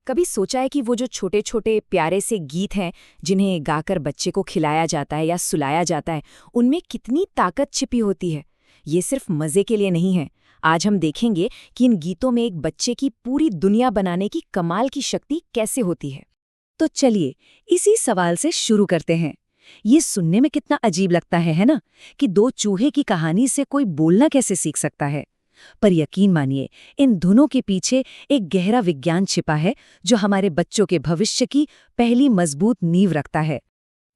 कभी सोचा है कि वो जो छोटे छोटे प्यारे से गीत हैं जिन्हें गाकर बच्चे को खिलाया जाता है या सुलाया जाता है, उनमें कितनी ताकत छिपी होती है। ये सिर्फ मज़े के लिए नहीं है। आज हम देखेंगे कि इन गीतों में एक बच्चे की पूरी दुनिया बनाने की कमाल की शक्ति कैसे होती है। तो चलिए इसी सवाल से शुरू करते हैं। ये सुनने में कितना अजीब लगता है ना, कि दो चूहे की कहानी से कोई बोलना कैसे सीख सकता है। पर यकीन मानिए, इन धुनों के पीछे एक गहरा विज्ञान छिपा है जो हमारे बच्चों के भविष्य की पहली मजबूत नींव रखता है।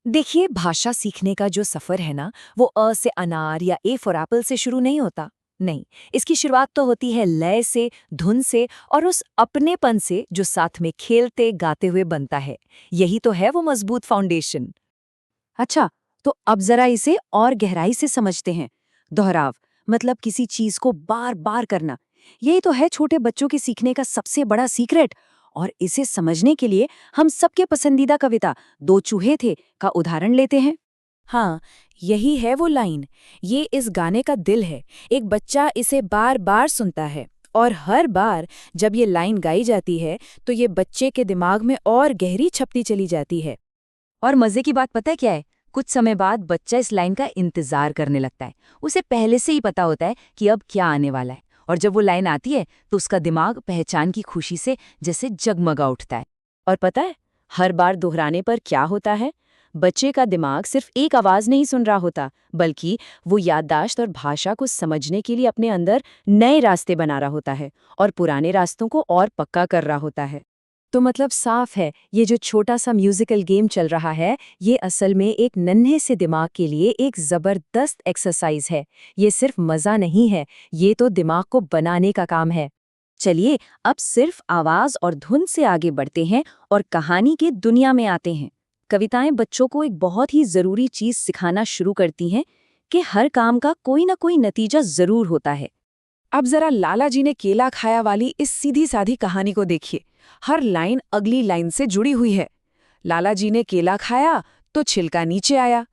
देखिए, भाषा सीखने का जो सफर है ना, वो अ से अनार या ए फॉर एप्पल से शुरू नहीं होता। नहीं, इसकी शुरुआत तो होती है लय से, धुन से और उस अपनेपन से जो साथ में खेलते गाते हुए बनता है। यही तो है वो मजबूत फाउंडेशन। अच्छा, तो अब जरा इसे और गहराई से समझते हैं। दोहराव मतलब किसी चीज को बार बार करना, यही तो है छोटे बच्चों के सीखने का सबसे बड़ा सीक्रेट। और इसे समझने के लिए हम सबके पसंदीदा कविता दो चूहे थे का उदाहरण लेते हैं। हाँ, यही है वो लाइन। ये इस गाने का दिल है। एक बच्चा इसे बार बार सुनता है और हर बार जब ये लाइन गाई जाती है तो ये बच्चे के दिमाग में और गहरी छपती चली जाती है। और मजे की बात पता है क्या है? कुछ समय बाद बच्चा इस लाइन का इंतजार करने लगता है। उसे पहले से ही पता होता है कि अब क्या आने वाला है, और जब वो लाइन आती है तो उसका दिमाग पहचान की खुशी से जैसे जगमगा उठता है। और पता है, हर बार दोहराने पर क्या होता है? बच्चे का दिमाग सिर्फ एक आवाज नहीं सुन रहा होता, बल्कि वो याददाश्त और भाषा को समझने के लिए अपने अंदर नए रास्ते बना रहा होता है और पुराने रास्तों को और पक्का कर रहा होता है। तो मतलब साफ है, ये जो छोटा सा म्यूजिकल गेम चल रहा है, ये असल में एक नन्हे से दिमाग के लिए एक जबरदस्त एक्सरसाइज है। ये सिर्फ मजा नहीं है, ये तो दिमाग को बनाने का काम है। चलिए अब सिर्फ आवाज और धुन से आगे बढ़ते हैं और कहानी की दुनिया में आते हैं। कविताएं बच्चों को एक बहुत ही जरूरी चीज सिखाना शुरू करती हैं कि हर काम का कोई ना कोई नतीजा जरूर होता है। अब जरा लाला जी ने केला खाया वाली इस सीधी साधी कहानी को देखिए। हर लाइन अगली लाइन से जुड़ी हुई है। लाला जी ने केला खाया तो छिलका नीचे आया,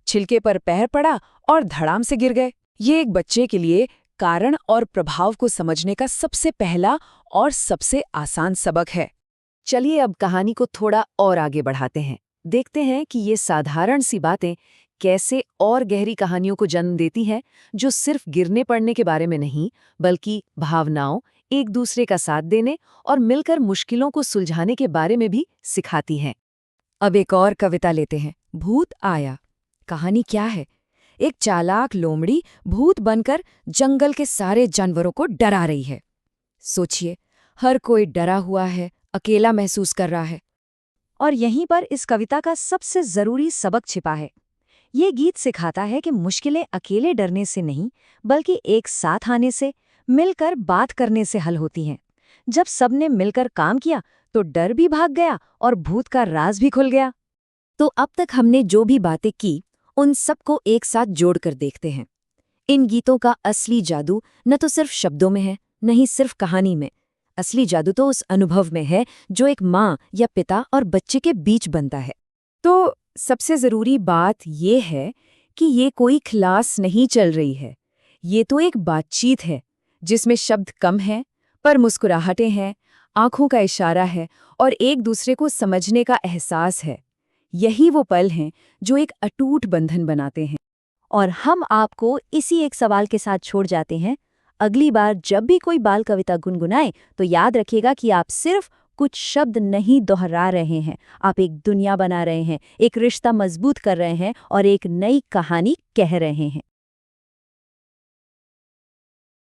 छिलके पर पैर पड़ा और धड़ाम से गिर गए। ये एक बच्चे के लिए कारण और प्रभाव को समझने का सबसे पहला और सबसे आसान सबक है। चलिए अब कहानी को थोड़ा और आगे बढ़ाते हैं। देखते हैं कि ये साधारण सी बातें कैसे और गहरी कहानियों को जन्म देती हैं, जो सिर्फ गिरने पड़ने के बारे में नहीं, बल्कि भावनाओं, एक दूसरे का साथ देने और मिलकर मुश्किलों को सुलझाने के बारे में भी सिखाती हैं। अब एक और कविता लेते हैं, भूत आया। कहानी क्या है? एक चालाक लोमड़ी भूत बनकर जंगल के सारे जानवरों को डरा रही है। सोचिए, हर कोई डरा हुआ है, अकेला महसूस कर रहा है। और यहीं पर इस कविता का सबसे जरूरी सबक छिपा है। ये गीत सिखाता है कि मुश्किलें अकेले डरने से नहीं, बल्कि एक साथ आने से, मिलकर बात करने से हल होती हैं। जब सबने मिलकर काम किया तो डर भी भाग गया और भूत का राज भी खुल गया। तो अब तक हमने जो भी बातें की, उन सबको एक साथ जोड़कर देखते हैं। इन गीतों का असली जादू न तो सिर्फ शब्दों में है, न ही सिर्फ कहानी में। असली जादू तो उस अनुभव में है जो एक माँ या पिता और बच्चे के बीच बनता है। तो सबसे जरूरी बात ये है कि ये कोई क्लास नहीं चल रही है। ये तो एक बातचीत है जिसमें शब्द कम हैं, पर मुस्कुराहटें हैं, आंखों का इशारा है और एक दूसरे को समझने का एहसास है। यही वो पल हैं जो एक अटूट बंधन बनाते हैं। और हम आपको इसी एक सवाल के साथ छोड़ जाते हैं। अगली बार जब भी कोई बाल कविता गुनगुनाए तो याद रखिएगा कि आप सिर्फ कुछ शब्द नहीं दोहरा रहे हैं, आप एक दुनिया बना रहे हैं, एक रिश्ता मजबूत कर रहे हैं और एक नई कहानी कह रहे हैं।